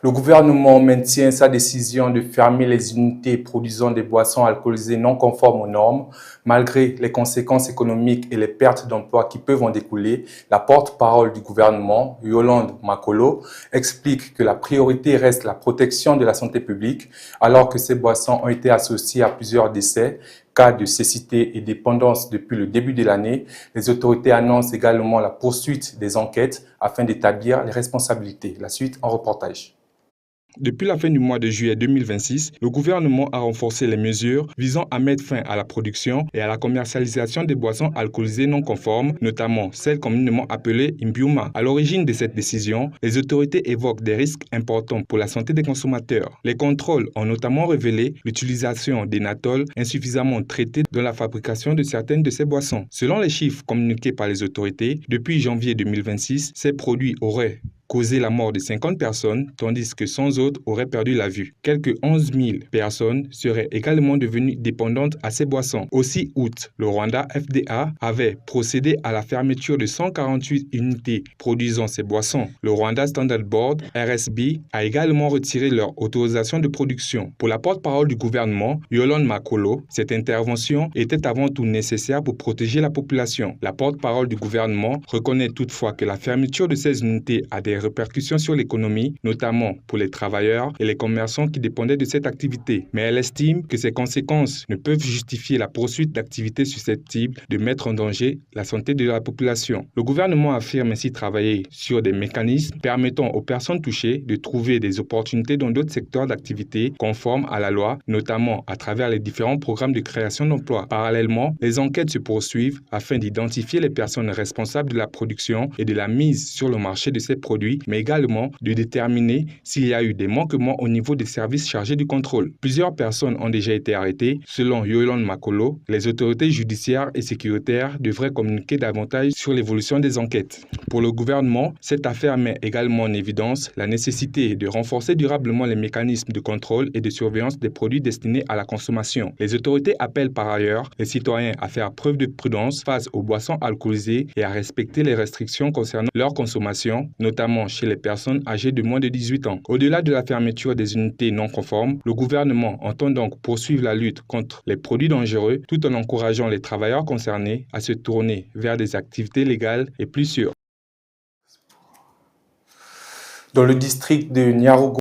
Le gouvernement maintient sa décision de fermer les unités produisant des boissons alcoolisées non conformes aux normes. Malgré les conséquences économiques et les pertes d'emplois qui peuvent en découler, la porte-parole du gouvernement, Yolande Makolo, explique que la priorité reste la protection de la santé publique, alors que ces boissons ont été associées à plusieurs décès, cas de cécité et dépendance depuis le début de l'année. Les autorités annoncent également la poursuite des enquêtes afin d'établir les responsabilités. La suite en reportage. Depuis la fin du mois de juillet 2026, le gouvernement a renforcé les mesures visant à mettre fin à la production et à la commercialisation des boissons alcoolisées non conformes, notamment celles communément appelées Imbiuma. À l'origine de cette décision, les autorités évoquent des risques importants pour la santé des consommateurs. Les contrôles ont notamment révélé l'utilisation d'énatol insuffisamment traité dans la fabrication de certaines de ces boissons. Selon les chiffres communiqués par les autorités, depuis janvier 2026, ces produits auraient causé la mort de 50 personnes, tandis que 100 autres auraient perdu la vue. Quelques 11 000 personnes seraient également devenues dépendantes à ces boissons. Au 6 août, le Rwanda FDA avait procédé à la fermeture de 148 unités produisant ces boissons. Le Rwanda Standard Board, RSB, a également retiré leur autorisation de production. Pour la porte-parole du gouvernement, Yolande Makolo, cette intervention était avant tout nécessaire pour protéger la population. La porte-parole du gouvernement reconnaît toutefois que la fermeture de ces unités a des répercussions sur l'économie, notamment pour les travailleurs et les commerçants qui dépendaient de cette activité. Mais elle estime que ces conséquences ne peuvent justifier la poursuite d'activités susceptibles de mettre en danger la santé de la population. Le gouvernement affirme ainsi travailler sur des mécanismes permettant aux personnes touchées de trouver des opportunités dans d'autres secteurs d'activité conformes à la loi, notamment à travers les différents programmes de création d'emplois. Parallèlement, les enquêtes se poursuivent afin d'identifier les personnes responsables de la production et de la mise sur le marché de ces produits, mais également de déterminer s'il y a eu des manquements au niveau des services chargés du contrôle. Plusieurs personnes ont déjà été arrêtées. Selon Yolande Makolo, les autorités judiciaires et sécuritaires devraient communiquer davantage sur l'évolution des enquêtes. Pour le gouvernement, cette affaire met également en évidence la nécessité de renforcer durablement les mécanismes de contrôle et de surveillance des produits destinés à la consommation. Les autorités appellent par ailleurs les citoyens à faire preuve de prudence face aux boissons alcoolisées et à respecter les restrictions concernant leur consommation, notamment chez les personnes âgées de moins de 18 ans. Au-delà de la fermeture des unités non conformes, le gouvernement entend donc poursuivre la lutte contre les produits dangereux tout en encourageant les travailleurs concernés à se tourner vers des activités légales et plus sûres. Dans le district de Nyarugo,